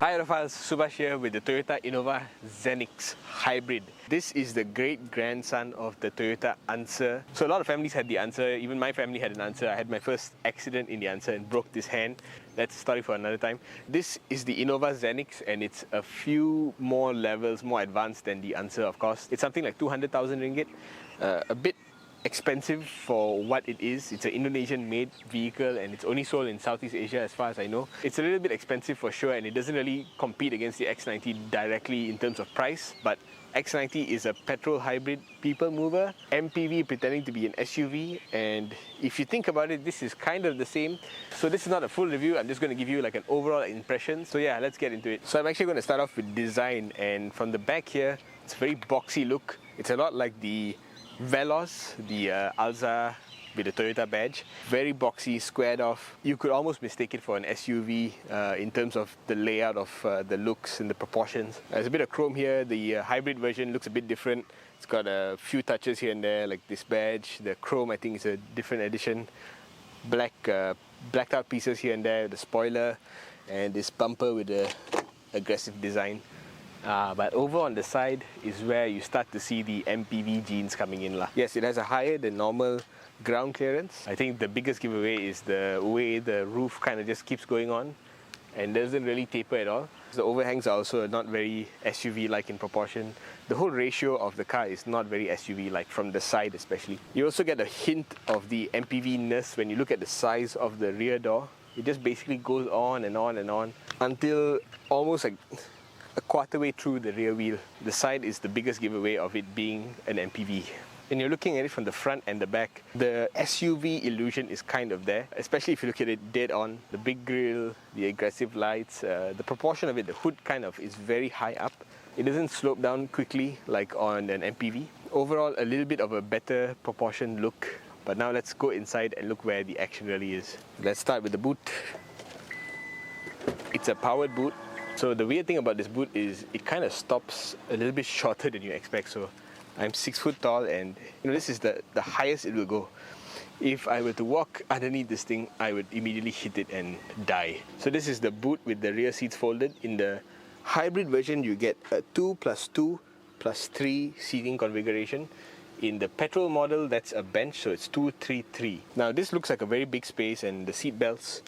Hi Autophiles, Subhash here with the Toyota Innova Zenix Hybrid. This is the great-grandson of the Toyota Answer. So a lot of families had the Answer, even my family had an Answer. I had my first accident in the Answer and broke this hand. That's a story for another time. This is the Innova Zenix and it's a few more levels more advanced than the Answer, of course. It's something like 200,000 ringgit, a bit expensive for what it is. It's an Indonesian made vehicle and it's only sold in Southeast Asia as far as I know. It's a little bit expensive for sure and it doesn't really compete against the X90 directly in terms of price, but X90 is a petrol hybrid people mover, MPV pretending to be an SUV, and if you think about it, this is kind of the same. So this is not a full review, I'm just going to give you like an overall impression. So yeah, let's get into it. So I'm actually going to start off with design, and from the back here, it's a very boxy look. It's a lot like the Veloz, the Alza with the Toyota badge. Very boxy, squared off. You could almost mistake it for an SUV in terms of the layout of the looks and the proportions. There's a bit of chrome here. The hybrid version looks a bit different. It's got a few touches here and there, like this badge. The chrome, I think, is a different edition. Blacked out pieces here and there, the spoiler, and this bumper with the aggressive design. But over on the side is where you start to see the MPV genes coming in. Yes, it has a higher than normal ground clearance. I think the biggest giveaway is the way the roof kind of just keeps going on and doesn't really taper at all. The overhangs are also not very SUV-like in proportion. The whole ratio of the car is not very SUV-like from the side especially. You also get a hint of the MPV-ness when you look at the size of the rear door. It just basically goes on and on and on until almost like a quarter way through the rear wheel. The side is the biggest giveaway of it being an MPV. When you're looking at it from the front and the back, the SUV illusion is kind of there, especially if you look at it dead on. The big grille, the aggressive lights, the proportion of it, the hood kind of is very high up. It doesn't slope down quickly like on an MPV. Overall, a little bit of a better proportion look. But now let's go inside and look where the action really is. Let's start with the boot. It's a powered boot. So the weird thing about this boot is it kind of stops a little bit shorter than you expect. So I'm 6 foot tall and this is the highest it will go. If I were to walk underneath this thing, I would immediately hit it and die. So this is the boot with the rear seats folded. In the hybrid version, you get a 2+2+3 seating configuration. In the petrol model, that's a bench, so it's 2-3-3. Now this looks like a very big space and the seat belts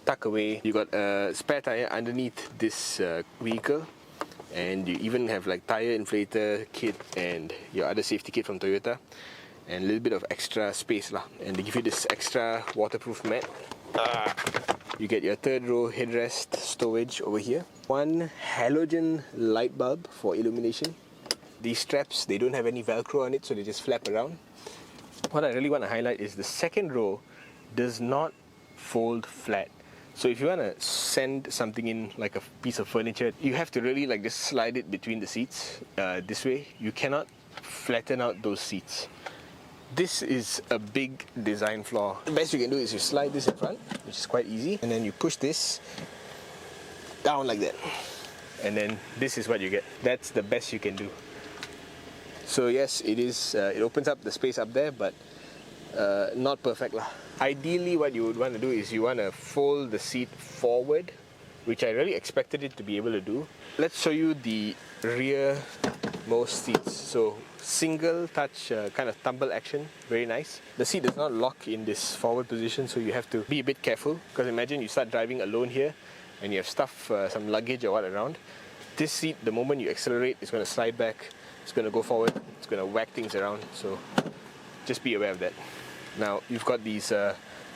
tuck away. You got a spare tire underneath this vehicle, and you even have like tire inflator kit and your other safety kit from Toyota, and a little bit of extra space lah. And they give you this extra waterproof mat. You get your third row headrest stowage over here. One halogen light bulb for illumination. These straps, they don't have any Velcro on it, so they just flap around. What I really want to highlight is the second row does not fold flat. So if you want to send something in like a piece of furniture, you have to really like just slide it between the seats this way. You cannot flatten out those seats. This is a big design flaw. The best you can do is you slide this in front, which is quite easy, and then you push this down like that. And then this is what you get. That's the best you can do. So yes, it is. It opens up the space up there, but not perfect lah. Ideally, what you would want to do is you want to fold the seat forward, which I really expected it to be able to do. Let's show you the rear most seats. So single touch kind of tumble action, very nice. The seat does not lock in this forward position, so you have to be a bit careful, because imagine you start driving alone here and you have stuff, some luggage or what around. This seat, the moment you accelerate, it's going to slide back, it's going to go forward, it's going to whack things around, so just be aware of that. Now you've got these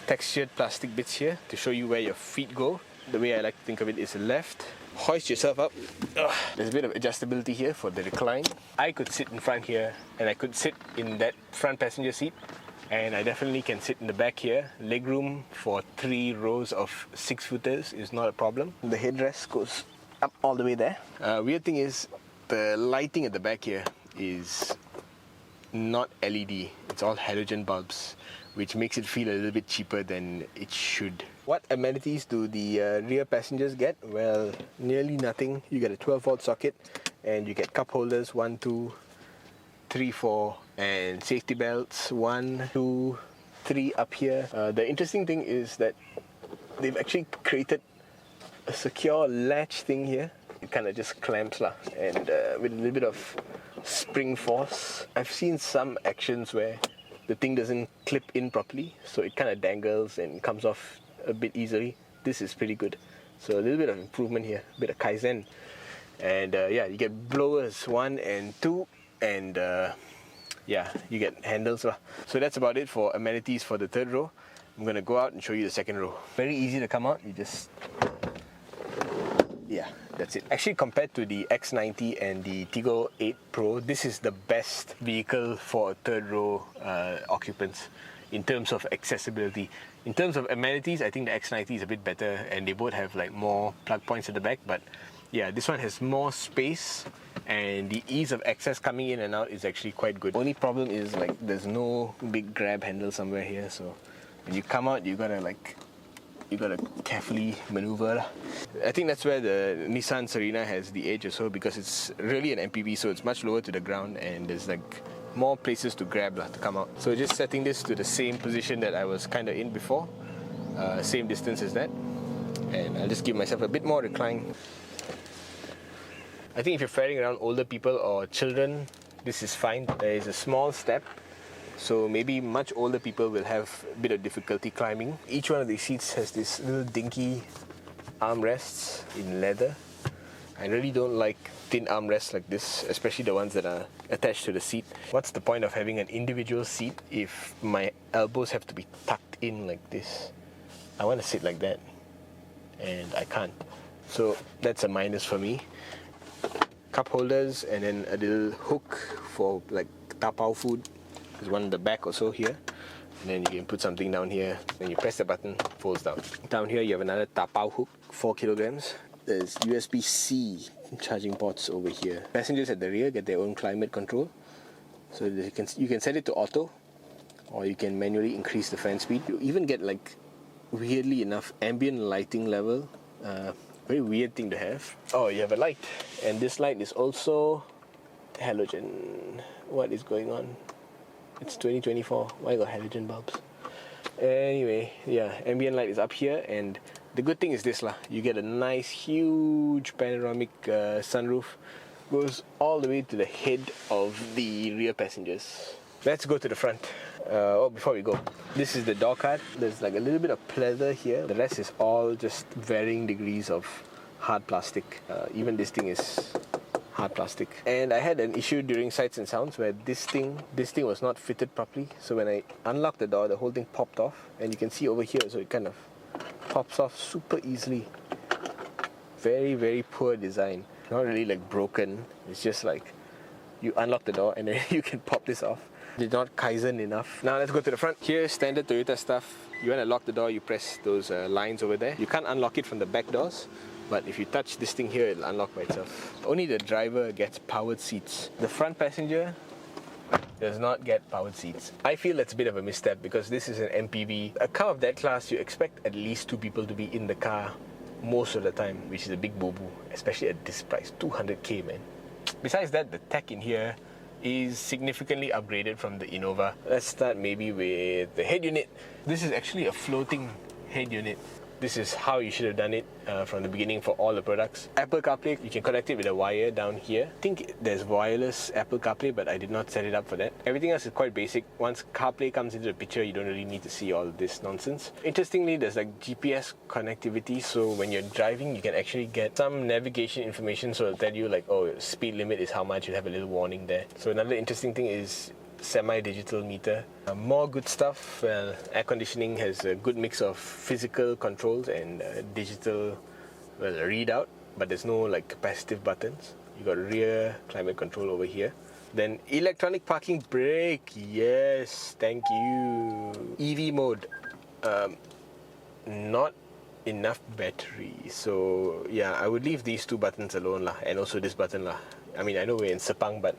textured plastic bits here to show you where your feet go. The way I like to think of it is left. Hoist yourself up. There's a bit of adjustability here for the recline. I could sit in front here and I could sit in that front passenger seat, and I definitely can sit in the back here. Legroom for 3 rows of 6-footers is not a problem. The headrest goes up all the way there. Weird thing is the lighting at the back here is not LED, it's all halogen bulbs, which makes it feel a little bit cheaper than it should. What amenities do the rear passengers get? Well, nearly nothing. You get a 12-volt socket and you get cup holders, 1, 2, 3, 4, and safety belts, 1, 2, 3 up here. The interesting thing is that they've actually created a secure latch thing here. It kind of just clamps lah, and with a little bit of spring force. I've seen some actions where the thing doesn't clip in properly, so it kind of dangles and comes off a bit easily. This is pretty good. So a little bit of improvement here, a bit of Kaizen. And yeah, you get blowers 1 and 2, and yeah, you get handles lah. So that's about it for amenities for the third row. I'm gonna go out and show you the second row. Very easy to come out. You just, yeah, that's it. Actually, compared to the X90 and the Tiggo 8 Pro, this is the best vehicle for third row occupants in terms of accessibility. In terms of amenities, I think the X90 is a bit better, and they both have like more plug points at the back, but yeah, this one has more space, and the ease of access coming in and out is actually quite good. Only problem is like there's no big grab handle somewhere here, so when you come out, you gotta carefully maneuver. I think that's where the Nissan Serena has the edge or so, because it's really an MPV, so it's much lower to the ground, and there's like more places to grab to come out. So just setting this to the same position that I was kind of in before, same distance as that, and I'll just give myself a bit more recline. I think if you're ferrying around older people or children, this is fine. There is a small step, so maybe much older people will have a bit of difficulty climbing. Each one of these seats has this little dinky armrests in leather. I really don't like thin armrests like this, especially the ones that are attached to the seat. What's the point of having an individual seat if my elbows have to be tucked in like this? I want to sit like that, and I can't. So that's a minus for me. Cup holders, and then a little hook for like tapao food. There's one in the back also here, and then you can put something down here. When you press the button, it folds down. Down here you have another tapao hook, 4 kilograms. There's USB-C charging ports over here. Passengers at the rear get their own climate control, so you can set it to auto, or you can manually increase the fan speed. You even get like, weirdly enough, ambient lighting level. Very weird thing to have. Oh, you have a light, and this light is also halogen. What is going on? It's 2024. Why got halogen bulbs? Anyway, yeah, ambient light is up here, and the good thing is this lah. You get a nice, huge panoramic sunroof. Goes all the way to the head of the rear passengers. Let's go to the front. Before we go, this is the door card. There's like a little bit of pleather here. The rest is all just varying degrees of hard plastic. Even this thing is hard plastic. And I had an issue during Sights and Sounds where this thing was not fitted properly. So when I unlocked the door, the whole thing popped off. And you can see over here, so it kind of pops off super easily. Very, very poor design. Not really like broken. It's just like you unlock the door and then you can pop this off. Did not Kaizen enough. Now let's go to the front. Here, standard Toyota stuff. You want to lock the door, you press those lines over there. You can't unlock it from the back doors, but if you touch this thing here, it'll unlock by itself. Only the driver gets powered seats. The front passenger does not get powered seats. I feel that's a bit of a misstep because this is an MPV. A car of that class, you expect at least 2 people to be in the car most of the time, which is a big boo-boo, especially at this price, 200k, man. Besides that, the tech in here is significantly upgraded from the Innova. Let's start maybe with the head unit. This is actually a floating head unit. This is how you should have done it from the beginning for all the products. Apple CarPlay, you can connect it with a wire down here. I think there's wireless Apple CarPlay, but I did not set it up for that. Everything else is quite basic. Once CarPlay comes into the picture, you don't really need to see all this nonsense. Interestingly, there's like GPS connectivity, so when you're driving, you can actually get some navigation information, so it'll tell you like, oh, speed limit is how much, you have a little warning there. So another interesting thing is semi-digital meter. More good stuff. Air conditioning has a good mix of physical controls and digital readout, but there's no like capacitive buttons. You got rear climate control over here. Then electronic parking brake. Yes, thank you. EV mode. Not enough battery, so yeah, I would leave these 2 buttons alone lah, and also this button lah. I mean, I know we're in Sepang, but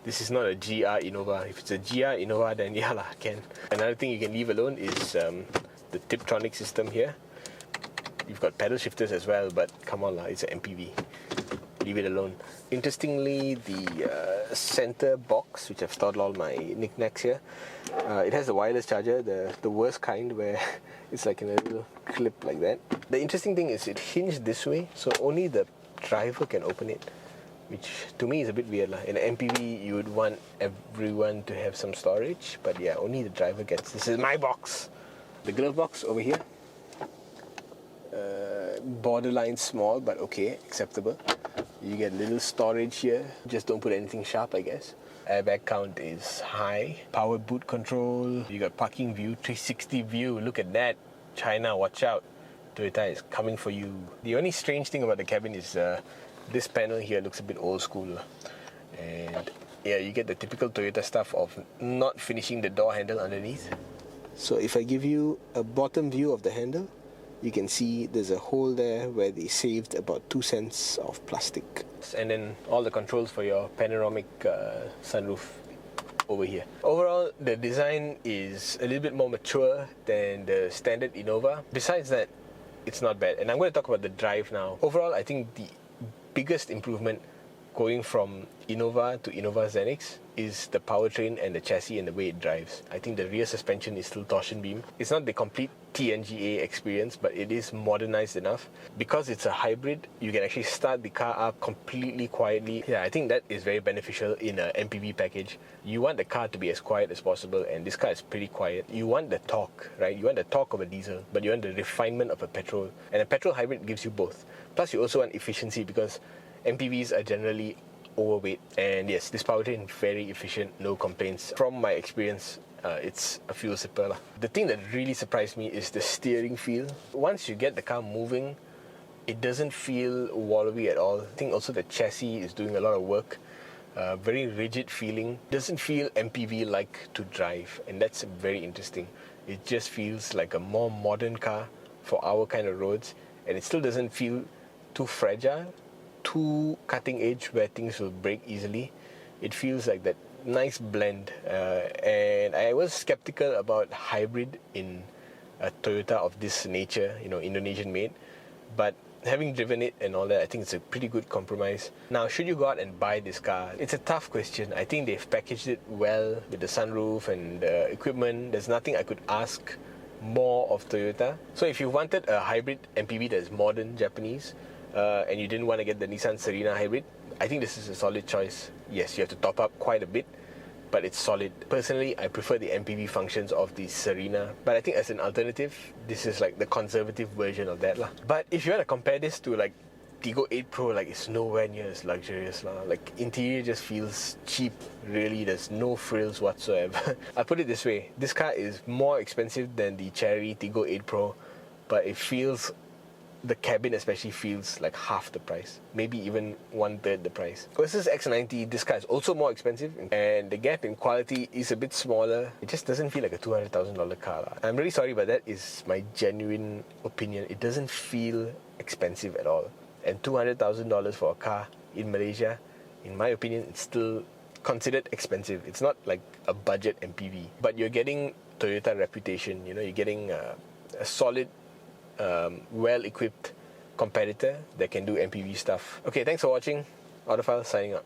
this is not a GR Innova. If it's a GR Innova, then yeah lah, can. Another thing you can leave alone is the Tiptronic system here. You've got pedal shifters as well, but come on lah, it's an MPV. leave it alone. Interestingly, the center box, which I've stored all my knickknacks here, it has a wireless charger, the worst kind, where it's like in a little clip like that. The interesting thing is it hinged this way, so only the driver can open it, which to me is a bit weird. In an MPV, you would want everyone to have some storage, but yeah, only the driver gets. This is my box. The glove box over here, borderline small, but okay, acceptable. You get little storage here, just don't put anything sharp, I guess. Airbag count is high. Power boot control, you got parking view, 360 view, look at that. China, watch out, Toyota is coming for you. The only strange thing about the cabin is this panel here looks a bit old school. And yeah, you get the typical Toyota stuff of not finishing the door handle underneath. So if I give you a bottom view of the handle, you can see there's a hole there where they saved about 2 cents of plastic. And then all the controls for your panoramic sunroof over here. Overall, the design is a little bit more mature than the standard Innova. Besides that, it's not bad. And I'm going to talk about the drive now. Overall, I think the biggest improvement going from Innova to Innova Zenix is the powertrain and the chassis and the way it drives. I think the rear suspension is still torsion beam. It's not the complete TNGA experience, but it is modernized enough. Because it's a hybrid, you can actually start the car up completely quietly. Yeah, I think that is very beneficial in an MPV package. You want the car to be as quiet as possible, and this car is pretty quiet. You want the torque, right? You want the torque of a diesel, but you want the refinement of a petrol. And a petrol hybrid gives you both. Plus, you also want efficiency, because MPVs are generally overweight, and yes, this powertrain is very efficient, no complaints. From my experience, it's a fuel sipper. The thing that really surprised me is the steering feel. Once you get the car moving, it doesn't feel wallowy at all. I think also the chassis is doing a lot of work. Very rigid feeling. Doesn't feel MPV-like to drive, and that's very interesting. It just feels like a more modern car for our kind of roads, and it still doesn't feel too fragile, too cutting edge where things will break easily. It feels like that nice blend, and I was skeptical about hybrid in a Toyota of this nature, Indonesian made, but having driven it and all that, I think it's a pretty good compromise. Now, should you go out and buy this car? It's a tough question. I think they've packaged it well with the sunroof and the equipment. There's nothing I could ask more of Toyota. So if you wanted a hybrid MPV that is modern Japanese, and you didn't want to get the Nissan Serena hybrid, I think this is a solid choice. Yes, you have to top up quite a bit, but it's solid. Personally, I prefer the MPV functions of the Serena, but I think as an alternative, this is like the conservative version of that lah. But if you want to compare this to like Tiggo 8 Pro, like it's nowhere near as luxurious lah. Like interior just feels cheap, really. There's no frills whatsoever. I'll put it this way, this car is more expensive than the Cherry Tiggo 8 Pro, but it feels, the cabin especially feels like half the price, maybe even 1/3 the price. Versus X90, this car is also more expensive, and the gap in quality is a bit smaller. It just doesn't feel like a $200,000 car lah. I'm really sorry, but that is my genuine opinion. It doesn't feel expensive at all, and $200,000 for a car in Malaysia, in my opinion, it's still considered expensive. It's not like a budget MPV, but you're getting Toyota reputation. You're getting a solid, well-equipped competitor that can do MPV stuff. Okay, thanks for watching. Autophiles signing out.